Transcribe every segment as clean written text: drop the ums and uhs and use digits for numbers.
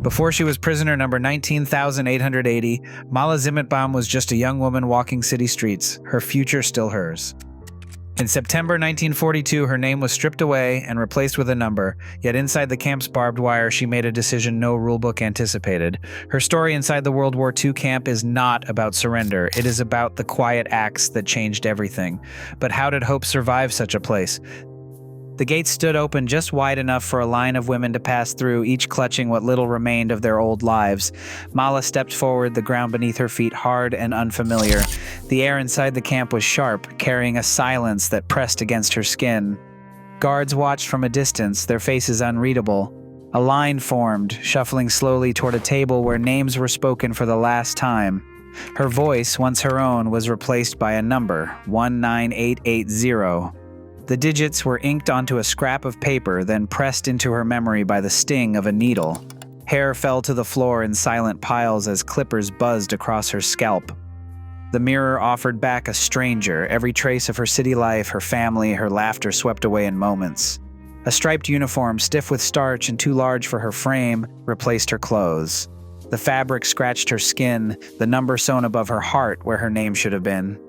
Before she was prisoner number 19,880, Mala Zimitbaum was just a young woman walking city streets, her future still hers. In September 1942, her name was stripped away and replaced with a number, yet inside the camp's barbed wire, she made a decision no rulebook anticipated. Her story inside the World War II camp is not about surrender. It is about the quiet acts that changed everything. But how did hope survive such a place? The gates stood open just wide enough for a line of women to pass through, each clutching what little remained of their old lives. Mala stepped forward, the ground beneath her feet hard and unfamiliar. The air inside the camp was sharp, carrying a silence that pressed against her skin. Guards watched from a distance, their faces unreadable. A line formed, shuffling slowly toward a table where names were spoken for the last time. Her voice, once her own, was replaced by a number, 19880. The digits were inked onto a scrap of paper, then pressed into her memory by the sting of a needle. Hair fell to the floor in silent piles as clippers buzzed across her scalp. The mirror offered back a stranger, every trace of her city life, her family, her laughter swept away in moments. A striped uniform, stiff with starch and too large for her frame, replaced her clothes. The fabric scratched her skin, the number sewn above her heart where her name should have been.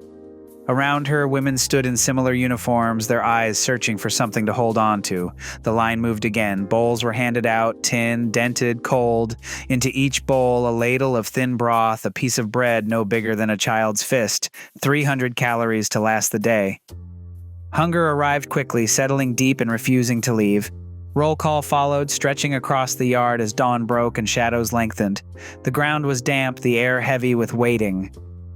Around her, women stood in similar uniforms, their eyes searching for something to hold on to. The line moved again. Bowls were handed out, tin, dented, cold. Into each bowl, a ladle of thin broth, a piece of bread no bigger than a child's fist, 300 calories to last the day. Hunger arrived quickly, settling deep and refusing to leave. Roll call followed, stretching across the yard as dawn broke and shadows lengthened. The ground was damp, the air heavy with waiting.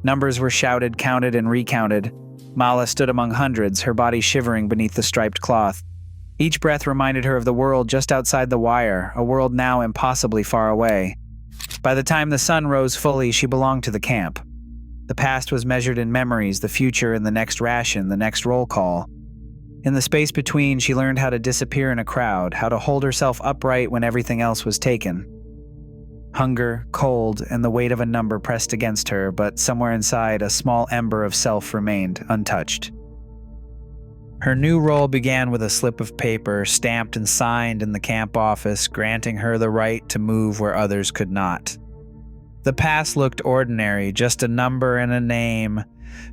Numbers were shouted, counted, and recounted. Mala stood among hundreds, her body shivering beneath the striped cloth. Each breath reminded her of the world just outside the wire, a world now impossibly far away. By the time the sun rose fully, she belonged to the camp. The past was measured in memories, the future in the next ration, the next roll call. In the space between, she learned how to disappear in a crowd, how to hold herself upright when everything else was taken. Hunger, cold, and the weight of a number pressed against her, but somewhere inside, a small ember of self remained, untouched. Her new role began with a slip of paper, stamped and signed in the camp office, granting her the right to move where others could not. The past looked ordinary, just a number and a name,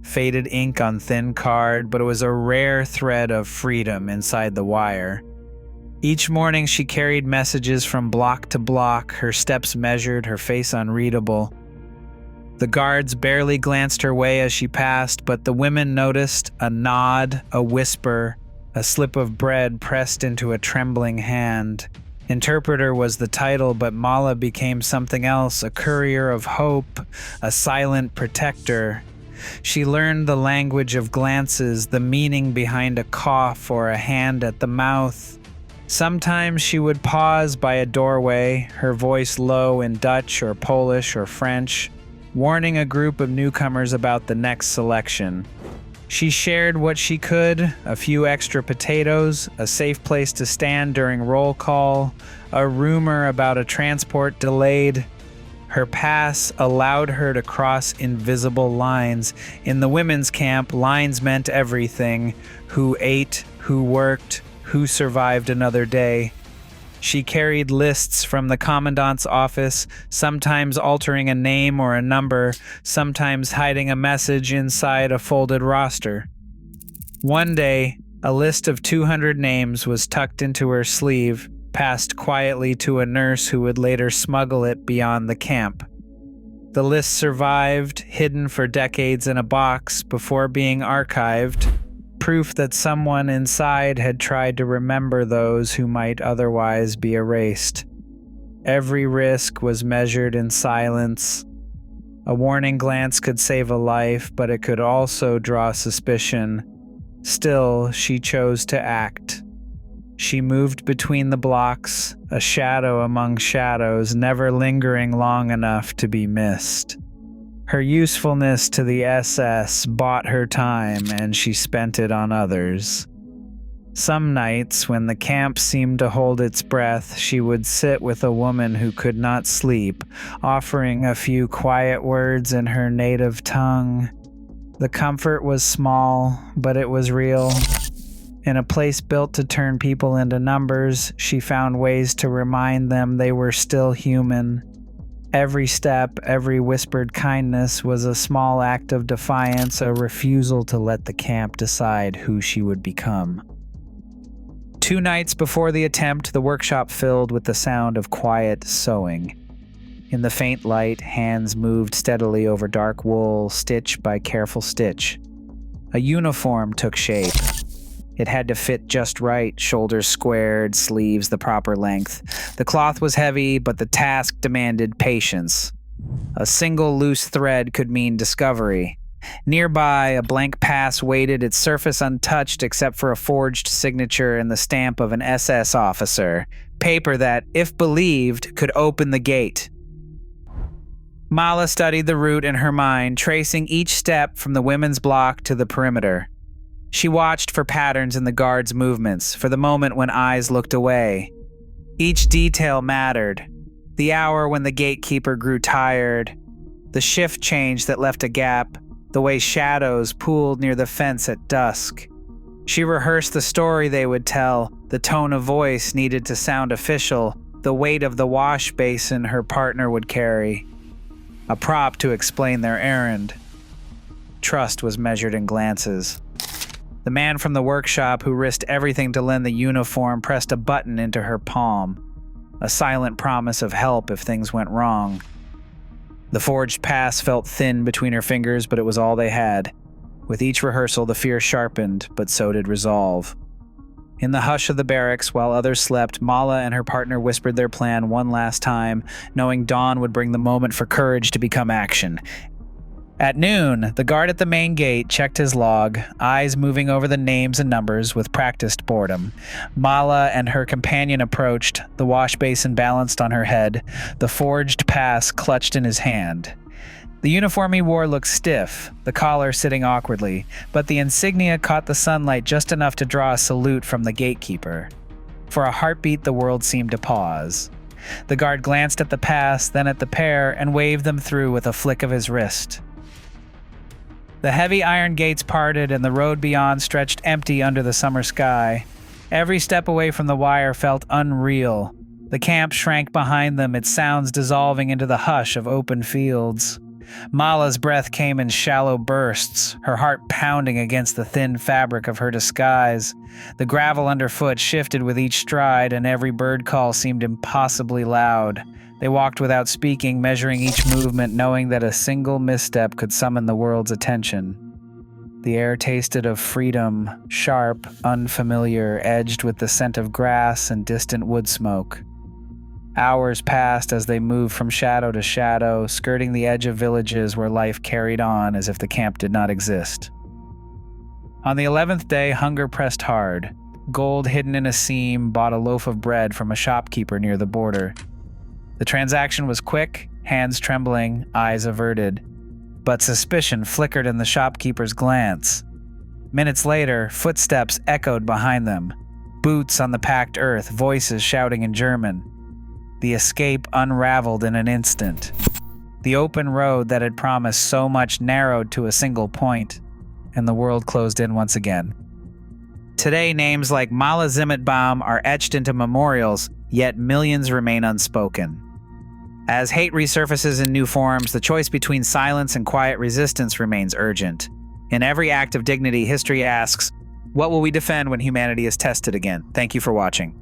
faded ink on thin card, but it was a rare thread of freedom inside the wire. Each morning she carried messages from block to block, her steps measured, her face unreadable. The guards barely glanced her way as she passed, but the women noticed a nod, a whisper, a slip of bread pressed into a trembling hand. Interpreter was the title, but Mala became something else, a courier of hope, a silent protector. She learned the language of glances, the meaning behind a cough or a hand at the mouth. Sometimes she would pause by a doorway, her voice low in Dutch or Polish or French, warning a group of newcomers about the next selection. She shared what she could, a few extra potatoes, a safe place to stand during roll call, a rumor about a transport delayed. Her pass allowed her to cross invisible lines. In the women's camp, lines meant everything: who ate, who worked, who survived another day. She carried lists from the commandant's office, sometimes altering a name or a number, sometimes hiding a message inside a folded roster. One day, a list of 200 names was tucked into her sleeve, passed quietly to a nurse who would later smuggle it beyond the camp. The list survived, hidden for decades in a box before being archived, proof that someone inside had tried to remember those who might otherwise be erased. Every risk was measured in silence. A warning glance could save a life, but it could also draw suspicion. Still, she chose to act. She moved between the blocks, a shadow among shadows, never lingering long enough to be missed. Her usefulness to the SS bought her time, and she spent it on others. Some nights, when the camp seemed to hold its breath, she would sit with a woman who could not sleep, offering a few quiet words in her native tongue. The comfort was small, but it was real. In a place built to turn people into numbers, she found ways to remind them they were still human. Every step, every whispered kindness was a small act of defiance, a refusal to let the camp decide who she would become. 2 nights before the attempt, the workshop filled with the sound of quiet sewing. In the faint light, hands moved steadily over dark wool, stitch by careful stitch. A uniform took shape. It had to fit just right, shoulders squared, sleeves the proper length. The cloth was heavy, but the task demanded patience. A single loose thread could mean discovery. Nearby, a blank pass waited, its surface untouched except for a forged signature and the stamp of an SS officer. Paper that, if believed, could open the gate. Mala studied the route in her mind, tracing each step from the women's block to the perimeter. She watched for patterns in the guards' movements, for the moment when eyes looked away. Each detail mattered. The hour when the gatekeeper grew tired, the shift change that left a gap, the way shadows pooled near the fence at dusk. She rehearsed the story they would tell, the tone of voice needed to sound official, the weight of the wash basin her partner would carry. A prop to explain their errand. Trust was measured in glances. The man from the workshop who risked everything to lend the uniform pressed a button into her palm, a silent promise of help if things went wrong. The forged pass felt thin between her fingers, but it was all they had. With each rehearsal, the fear sharpened, but so did resolve. In the hush of the barracks, while others slept, Mala and her partner whispered their plan one last time, knowing dawn would bring the moment for courage to become action. At noon, the guard at the main gate checked his log, eyes moving over the names and numbers with practiced boredom. Mala and her companion approached, the wash basin balanced on her head, the forged pass clutched in his hand. The uniform he wore looked stiff, the collar sitting awkwardly, but the insignia caught the sunlight just enough to draw a salute from the gatekeeper. For a heartbeat, the world seemed to pause. The guard glanced at the pass, then at the pair, and waved them through with a flick of his wrist. The heavy iron gates parted and the road beyond stretched empty under the summer sky. Every step away from the wire felt unreal. The camp shrank behind them, its sounds dissolving into the hush of open fields. Mala's breath came in shallow bursts, her heart pounding against the thin fabric of her disguise. The gravel underfoot shifted with each stride, and every bird call seemed impossibly loud. They walked without speaking, measuring each movement, knowing that a single misstep could summon the world's attention. The air tasted of freedom, sharp, unfamiliar, edged with the scent of grass and distant wood smoke. Hours passed as they moved from shadow to shadow, skirting the edge of villages where life carried on as if the camp did not exist. On the 11th day, hunger pressed hard. Gold hidden in a seam bought a loaf of bread from a shopkeeper near the border. The transaction was quick, hands trembling, eyes averted. But suspicion flickered in the shopkeeper's glance. Minutes later, footsteps echoed behind them. Boots on the packed earth, voices shouting in German. The escape unraveled in an instant. The open road that had promised so much narrowed to a single point, and the world closed in once again. Today, names like Mala Zimitbaum are etched into memorials, yet millions remain unspoken. As hate resurfaces in new forms, the choice between silence and quiet resistance remains urgent. In every act of dignity, history asks, what will we defend when humanity is tested again? Thank you for watching.